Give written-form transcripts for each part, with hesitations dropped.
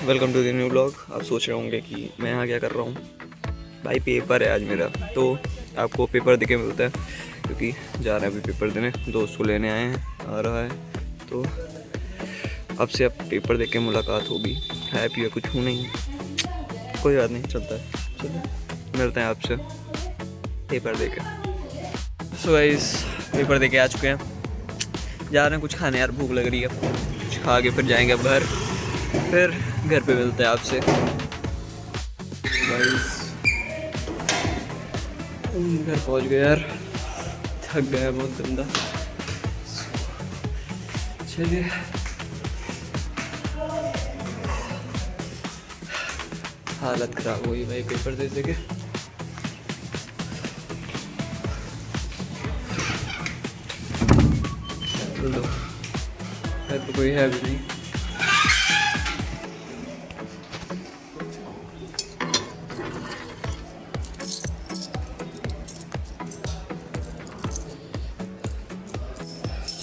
Welcome to the new vlog. आप सोच रहे होंगे कि मैं यहाँ क्या कर रहा हूँ। भाई पेपर है आज मेरा, तो आपको पेपर देके मिलता है क्योंकि जा रहे हैं अभी पेपर देने। दोस्त को लेने आए हैं, आ रहा है, तो आपसे अब पेपर देके मुलाकात होगी। है पिया कुछ हूँ नहीं, कोई बात नहीं, चलता है। चलो मिलते हैं आपसे पेपर देके। सो गाइस पेपर देके आ चुके हैं, जा रहे हैं कुछ खाने। यार भूख लग रही है, कुछ खा के फिर जाएंगे अब घर। फिर घर पे मिलते हैं आपसे। गाइस घर पहुंच गए यार, थक गया बहुत गंदा। चलिए हालत ख़राब हुई भाई पेपर दे के। चलो है तो कोई है भी नहीं।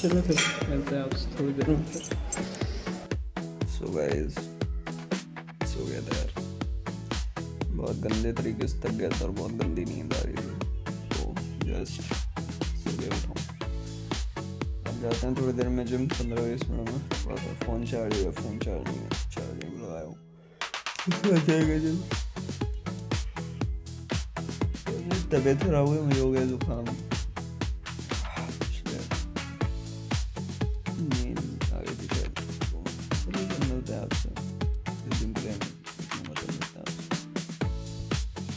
चलो फिर मिलते हैं आपसे थोड़ी देर में फिर। सो गाइस सो गया था यार, बहुत गंदे तरीके से थक गया था और बहुत गंदी नींद आ रही थी, तो जस्ट सो गया उठाऊँ। अब जाते हैं थोड़ी देर में जिम, 15-20 मिनट में। थोड़ा सा फ़ोन चार्ज है, फ़ोन चार्जिंग लगाया हूँ, उसमें आ जाएगा जिम। तबीयत खराब हुई, मुझे हो गया जुकाम, नींद आ गई थी शायद। तो चलिए फिर मिलते हैं आपसे जिम के लिए।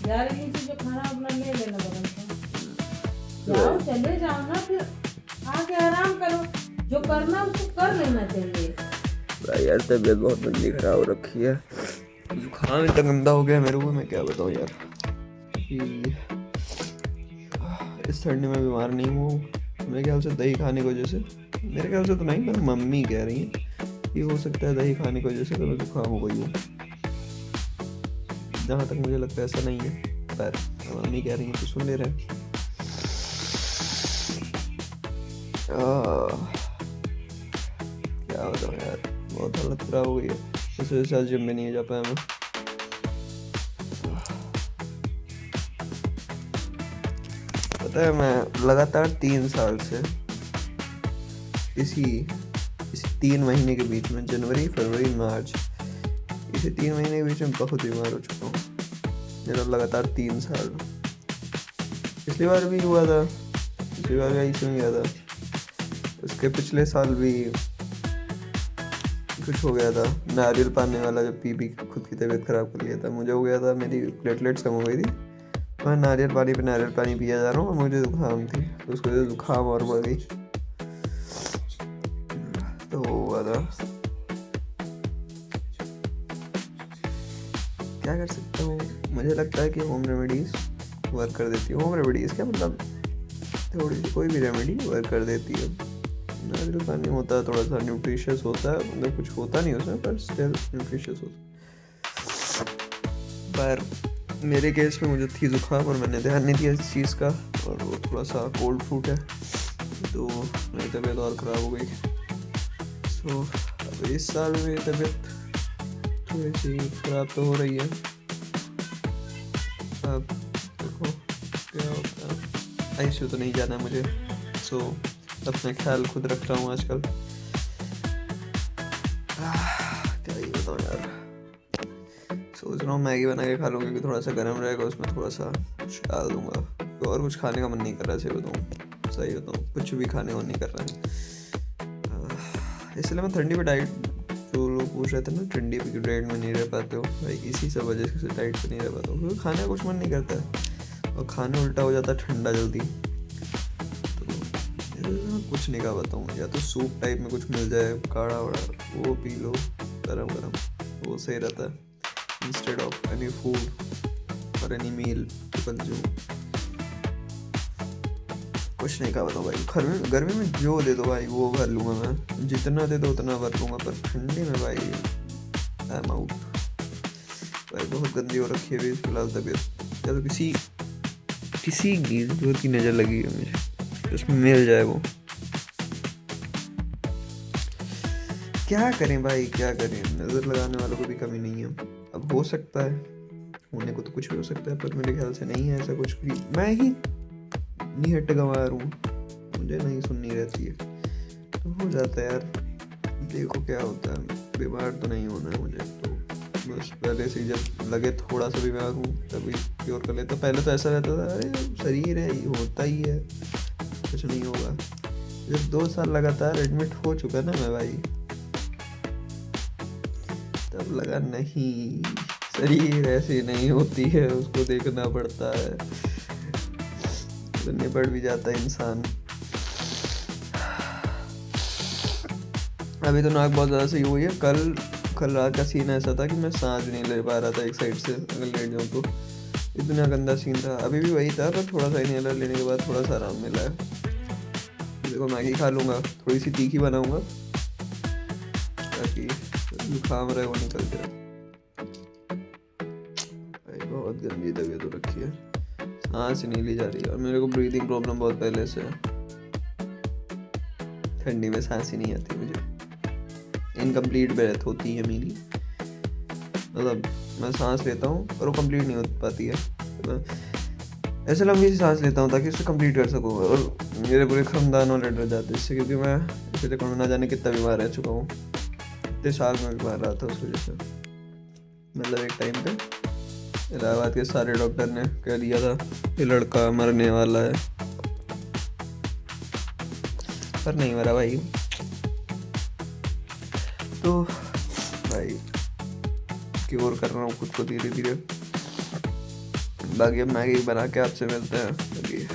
यार ये चीज़ जो खाना अपना ले लेना बगल से, जाओ चले जाओ ना, फिर आके आराम करो, जो करना उसको कर लेना चाहिए। भाई यार तबीयत बहुत गंदी खराब हो रखी है, जुकाम इतना गंदा हो गया मेरे को, मैं क्या बताऊँ यार। कि इस ठंडी में बीमार नहीं हूँ मेरे ख्याल से, दही खाने की वजह से। मेरे ख्याल से तो नहीं, पर मम्मी कह रही है कि हो सकता है दही खाने की वजह से कभी जुकाम हो गई हो। जहाँ तक मुझे लगता है ऐसा नहीं है, पर मम्मी कह रही है तो सुन ले रहे हैं। क्या बताऊँ यार, बहुत हालत ख़राब हो गई है, इस वजह से आज जिम में नहीं जा पाया मैं। पता है मैं लगातार 3 साल से इसी 3 महीने के बीच में, जनवरी फरवरी मार्च, इसी 3 महीने के बीच में बहुत बीमार हो चुका हूँ। मेरा लगातार 3 साल। पिछली बार भी हुआ था, पिछली बार भी ऐसे में गया था, उसके पिछले साल भी कुछ हो गया था। नारियल पानी वाला जब पी खुद की तबीयत ख़राब कर लिया था, मुझे हो गया था, मेरी प्लेटलेट्स कम हो गई थी। मैं नारियल पानी पिया जा रहा हूँ और मुझे जुकाम थी, तो उसकी वजह से जुकाम और बढ़ गई, तो हुआ था। क्या कर सकता हूँ, मुझे लगता है कि होम रेमेडीज़ वर्क कर देती है। होम रेमेडीज़ क्या मतलब, थोड़ी सी कोई भी रेमेडी वर्क कर देती है। नारियल पानी होता है थोड़ा सा न्यूट्रिशियस होता है, मतलब कुछ होता नहीं उसमें, पर स्टिल न्यूट्रिशियस होता है। पर मेरे केस में मुझे थी जुकाम और मैंने ध्यान नहीं दिया इस चीज़ का, और वो थोड़ा सा कोल्ड फ्रूट है, तो मेरी तबीयत और ख़राब हो गई। सो अब इस साल मेरी तबीयत थोड़ी सी ख़राब तो हो रही है, अब देखो क्या होता है। आईसीयू तो नहीं जाना मुझे, सो अपना ख्याल खुद रख रहा हूँ आजकल। क्या ही बताऊँ यार, सोच रहा हूँ मैगी बना के खा लूँ, क्योंकि थोड़ा सा गर्म रहेगा, उसमें थोड़ा सा कुछ डाल दूँगा। तो और कुछ खाने का मन नहीं कर रहा, सही बताऊँ, कुछ भी खाने का मन नहीं कर रहा है। इसलिए मैं ठंडी पे डाइट, जो लोग पूछ रहे थे ना ठंडी पे डाइट में नहीं रह पाते हो, भाई इसी सब वजह से डाइट पे नहीं रह पाता हूँ, क्योंकि खाने का कुछ मन नहीं करता है और खाने उल्टा हो जाता है ठंडा जल्दी। तो कुछ नहीं खा पाता हूँ, या तो सूप टाइप में कुछ मिल जाए काढ़ा वाड़ा, वो पी लो गरम गरम, वो सही रहता है, इंस्टेड ऑफ एनी फूड और एनी मील टू कंज्यूम। कुछ नहीं खा पाता भाई, गर्मी में जो दे दो भाई वो भर लूँगा मैं, जितना दे दो उतना भर लूँगा, पर ठंडी में भाई आई एम आउट। भाई बहुत गंदी हो रखी है अभी फिलहाल तबीयत, या तो किसी की नज़र लगी है मुझे, उसमें मिल जाए वो। क्या करें भाई, क्या करें, नज़र लगाने वालों को भी कमी नहीं है। अब हो सकता है, होने को तो कुछ भी हो सकता है, पर मेरे ख्याल से नहीं है ऐसा कुछ भी। मैं ही निहत्थ गंवार हूँ, मुझे नहीं सुननी रहती है, तो हो जाता है यार। देखो क्या होता है, बीमार तो नहीं होना है मुझे, तो बस पहले से ही जब लगे थोड़ा सा बीमार हूँ तभी क्योर कर लेता। पहले तो ऐसा रहता था, अरे शरीर है, ये होता ही है, कुछ नहीं होगा। जब 2 साल लगातार एडमिट हो चुका ना मैं भाई, तब लगा नहीं, शरीर ऐसी नहीं होती है, उसको देखना पड़ता है, तो निपट भी जाता है इंसान। अभी तो नाक बहुत ज़्यादा सही हुई है। कल रात का सीन ऐसा था कि मैं सांस नहीं ले पा रहा था एक साइड से, अगर लेट जाऊँ तो इतना गंदा सीन था। अभी भी वही था, पर थोड़ा सा इनहेलर लेने के बाद थोड़ा सा आराम मिला है। देखो मैगी खा लूँगा, थोड़ी सी तीखी बनाऊँगा ताकि जुकाम रहे वो निकल जाए। भाई बहुत गंदी तबीयत हो रखी है, सांस नहीं ली जा रही है, और मेरे को ब्रीदिंग प्रॉब्लम बहुत पहले से है। ठंडी में सांस ही नहीं आती मुझे, इनकम्प्लीट ब्रेथ होती है मेरी, मतलब मैं सांस लेता हूँ पर वो कंप्लीट नहीं हो पाती है। मैं ऐसे लंबी सी सांस लेता हूँ ताकि उससे कंप्लीट कर सकूँ, और मेरे पूरे खानदान वाले डर जाते हैं इससे, क्योंकि मैं पिछले कोरोना ना जाने कितना बीमार रह चुका हूँ। इतने साल में बीमार रहा था उस वजह से, मतलब एक टाइम पे इलाहाबाद के सारे डॉक्टर ने कह दिया था ये लड़का मरने वाला है, पर नहीं मरा भाई। तो भाई क्योर कर रहा हूँ खुद को धीरे धीरे। बाकी अब मैगी बना के आपसे मिलते हैं, क्योंकि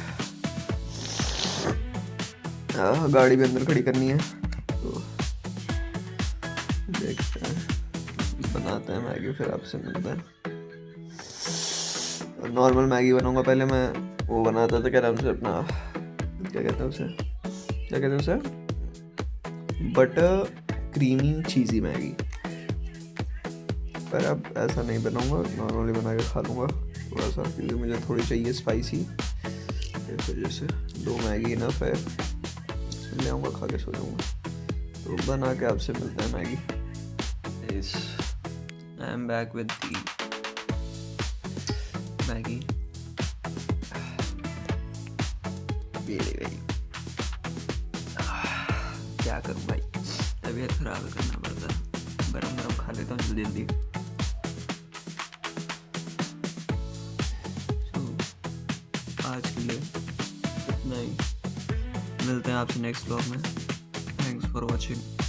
गाड़ी भी अंदर खड़ी करनी है, तो देखते हैं, बनाते हैं मैगी, फिर आपसे मिलते हैं। नॉर्मल मैगी बनाऊंगा, पहले मैं वो बनाता था, क्या नाम से अपना, क्या कहते हैं उसे, बटर क्रीमी चीज़ी मैगी। पर अब ऐसा नहीं बनाऊंगा, नॉर्मली बना के खा लूँगा थोड़ा सा, क्योंकि मुझे थोड़ी चाहिए स्पाइसी, इस वजह से 2 मैगी इनफ है, ले आऊँगा, खा के सो जाऊँगा। तो बना के आपसे मिलता है Maggi. I am back with the Maggi. क्या करूँ भाई, तबीयत खराब है, करना पड़ता है, गरम गरम खा लेता हूँ जल्दी जल्दी। आज के लिए इतना ही, मिलते हैं आपसे नेक्स्ट व्लॉग में। Thanks for watching.